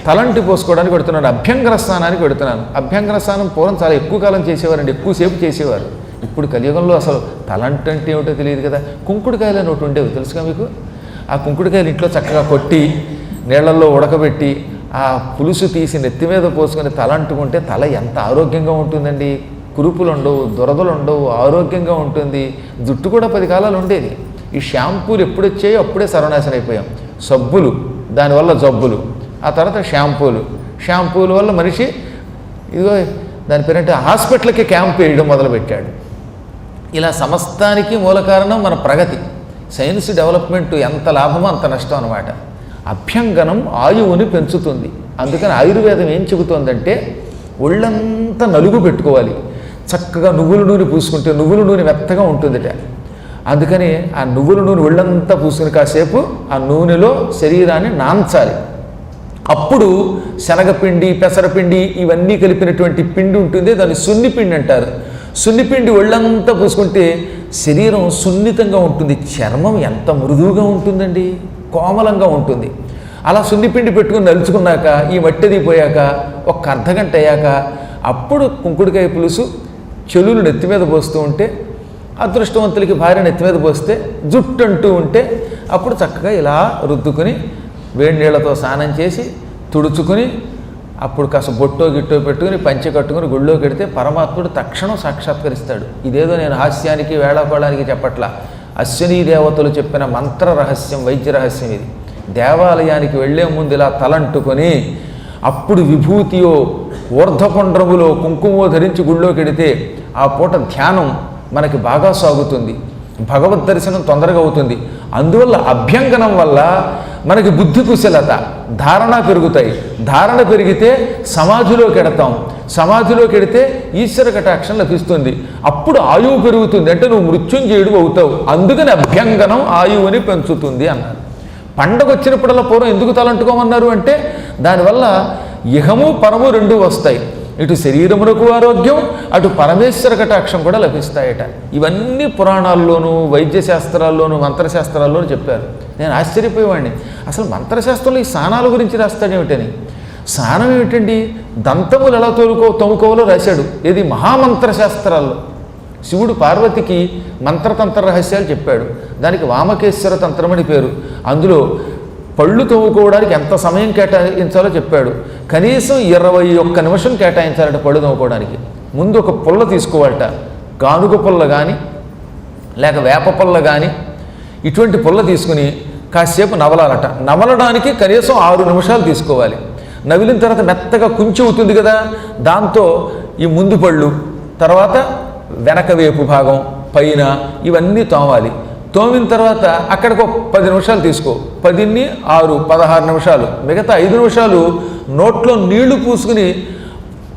తలంటి పోసుకోవడానికి పెడుతున్నాను, అభ్యంగర స్నానానికి పెడుతున్నాను. అభ్యంగర స్నానం పూర్వం చాలా ఎక్కువ కాలం చేసేవారండి, ఎక్కువసేపు చేసేవారు. ఇప్పుడు కలియుగంలో అసలు తలంటి అంటే ఏమిటో తెలియదు కదా. కుంకుడుకాయలు అని ఒకటి ఉండేవి, తెలుసుగా మీకు? ఆ కుంకుడుకాయలు ఇంట్లో చక్కగా కొట్టి నీళ్లలో ఉడకబెట్టి ఆ పులుసు తీసి నెత్తి మీద పోసుకొని తల అంటుకుంటే తల ఎంత ఆరోగ్యంగా ఉంటుందండి. కురుపులు ఉండవు, దురదలు ఉండవు, ఆరోగ్యంగా ఉంటుంది. జుట్టు కూడా 10 కాలాలు ఉండేది. ఈ షాంపూలు ఎప్పుడు వచ్చాయో అప్పుడే సర్వనాశనం అయిపోయాం. సబ్బులు దానివల్ల జబ్బులు, ఆ తర్వాత షాంపూల వల్ల మనిషి ఇదిగో దాని పేరంటే హాస్పిటల్కి క్యాంప్ వేయడం మొదలుపెట్టాడు. ఇలా సమస్తానికి మూల కారణం మన ప్రగతి. సైన్స్ డెవలప్మెంట్ ఎంత లాభమో అంత నష్టం అన్నమాట. అభ్యంగనం ఆయువుని పెంచుతుంది. అందుకని ఆయుర్వేదం ఏం చెబుతోందంటే ఒళ్ళంతా నలుగు పెట్టుకోవాలి. చక్కగా నువ్వుల నూనె పూసుకుంటే నువ్వుల నూనె మెత్తగా ఉంటుందిట. అందుకని ఆ నువ్వుల నూనె ఒళ్ళంతా పూసుకుని కాసేపు ఆ నూనెలో శరీరాన్ని నాంచాలి. అప్పుడు శనగపిండి, పెసరపిండి ఇవన్నీ కలిపినటువంటి పిండి ఉంటుంది, దాన్ని సున్నిపిండి అంటారు. సున్నిపిండి ఒళ్ళంతా పూసుకుంటే శరీరం సున్నితంగా ఉంటుంది. చర్మం ఎంత మృదువుగా ఉంటుందండి, కోమలంగా ఉంటుంది. అలా సున్నిపిండి పెట్టుకుని నలుచుకున్నాక ఈ మట్టిది పోయాక ఒక అర్ధగంట అయ్యాక అప్పుడు కుంకుడుకాయ పులుసు చెలులు నెత్తి మీద పోస్తూ ఉంటే, అదృష్టవంతులకి భార్య నెత్తి మీద పోస్తే జుట్టు అంటూ ఉంటే అప్పుడు చక్కగా ఇలా రుద్దుకుని వేడి నీళ్లతో స్నానం చేసి తుడుచుకుని అప్పుడు కాస్త బొట్టో గిట్టో పెట్టుకుని పంచె కట్టుకుని గుళ్ళో పెడితే పరమాత్ముడు తక్షణం సాక్షాత్కరిస్తాడు. ఇదేదో నేను హాస్యానికి వేళాకోళానికి చెప్పట్లా, అశ్వినీ దేవతలు చెప్పిన మంత్ర రహస్యం, వైద్య రహస్యం ఇది. దేవాలయానికి వెళ్లే ముందు ఇలా తలంటుకొని అప్పుడు విభూతియో ఊర్ధ్వపుండ్రములో కుంకుమో ధరించి గుళ్ళోకి వెడితే ఆ పూట ధ్యానం మనకి బాగా సాగుతుంది, భగవద్ దర్శనం తొందరగా అవుతుంది. అందువల్ల అభ్యంగనం వల్ల మనకి బుద్ధి కుశలత, ధారణ పెరుగుతాయి. ధారణ పెరిగితే సమాధిలోకి ఎడతాం, సమాధిలోకి ఎడితే ఈశ్వర కటాక్షం లభిస్తుంది. అప్పుడు ఆయువు పెరుగుతుంది, అంటే నువ్వు మృత్యుంజయుడు అవుతావు. అందుకని అభ్యంగనం ఆయువుని పెంచుతుంది అన్నారు. పండగ వచ్చినప్పుడల్లా పూర్వం ఎందుకు తలంటుకోమన్నారు అంటే దానివల్ల ఇహము పరము రెండూ వస్తాయి. ఇటు శరీరమునకు ఆరోగ్యం, అటు పరమేశ్వర కటాక్షం కూడా లభిస్తాయట. ఇవన్నీ పురాణాల్లోనూ, వైద్య శాస్త్రాల్లోనూ, మంత్రశాస్త్రాల్లోనూ చెప్పారు. నేను ఆశ్చర్యపోయేవాడిని, అసలు మంత్రశాస్త్రంలో ఈ స్నానాల గురించి రాస్తాడేమిటని. స్నానం ఏమిటండి, దంతములు ఎలా తోముకోవాలో రాశాడు. ఇది మహామంత్రశాస్త్రాల్లో. శివుడు పార్వతికి మంత్రతంత్ర రహస్యాలు చెప్పాడు. దానికి వామకేశ్వర తంత్రమని పేరు. అందులో పళ్ళు తోముకోవడానికి ఎంత సమయం కేటాయించాలో చెప్పాడు. కనీసం 21 నిమిషం కేటాయించాలట పళ్ళు తోముకోవడానికి. ముందు ఒక పుల్ల తీసుకోవాలట, గానుగ పుల్ల కానీ లేక వేప పుల్ల కానీ ఇటువంటి పుల్ల తీసుకుని కాసేపు నవలాలట. నవలడానికి కనీసం 6 నిమిషాలు తీసుకోవాలి. నవిలిన తర్వాత మెత్తగా కుంచె అవుతుంది కదా, దాంతో ఈ ముందు పళ్ళు, తర్వాత వెనక వేపు భాగం, పైన ఇవన్నీ తోమాలి. తోమిన తర్వాత అక్కడికి ఒక 10 నిమిషాలు తీసుకో. 10ని 6 16 నిమిషాలు. మిగతా 5 నిమిషాలు నోట్లో నీళ్లు పూసుకుని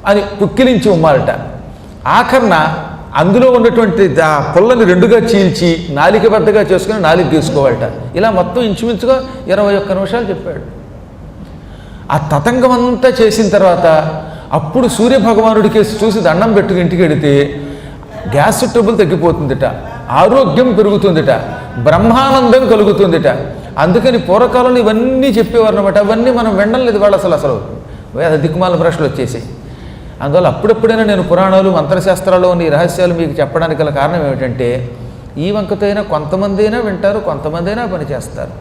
అని పుక్కిలించి ఉమ్మాలట. ఆఖరణ అందులో ఉన్నటువంటి పుల్లని 2గా చీల్చి నాలిక బద్దగా చేసుకుని నాలిక తీసుకోవాలట. ఇలా మొత్తం ఇంచుమించుగా 21 నిమిషాలు చెప్పాడు. ఆ తతంగం అంతా చేసిన తర్వాత అప్పుడు సూర్యభగవానుడికి చూసి దండం పెట్టుకు ఇంటికి వెడితే గ్యాస్ ట్రబుల్ తగ్గిపోతుందిట, ఆరోగ్యం పెరుగుతుందిట, బ్రహ్మానందం కలుగుతుందిట. అందుకని పూర్వకాలంలో ఇవన్నీ చెప్పేవారు అనమాట. అవన్నీ మనం వినలేదు వాళ్ళు అసలు దిక్కుమాల ప్రశ్నలు వచ్చేసాయి. అందువల్ల అప్పుడెప్పుడైనా నేను పురాణాలు, మంత్రశాస్త్రాల్లో ఉన్న ఈ రహస్యాలు మీకు చెప్పడానికి గల కారణం ఏమిటంటే ఈ వంకతో అయినా కొంతమంది అయినా వింటారు, కొంతమంది అయినా పని చేస్తారు.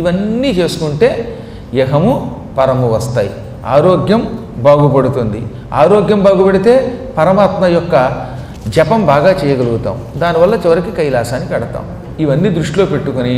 ఇవన్నీ చేసుకుంటే యహము పరము వస్తాయి, ఆరోగ్యం బాగుపడుతుంది. ఆరోగ్యం బాగుపడితే పరమాత్మ యొక్క జపం బాగా చేయగలుగుతాం. దానివల్ల చివరికి కైలాసానికి కడతాం. ఇవన్నీ దృష్టిలో పెట్టుకొని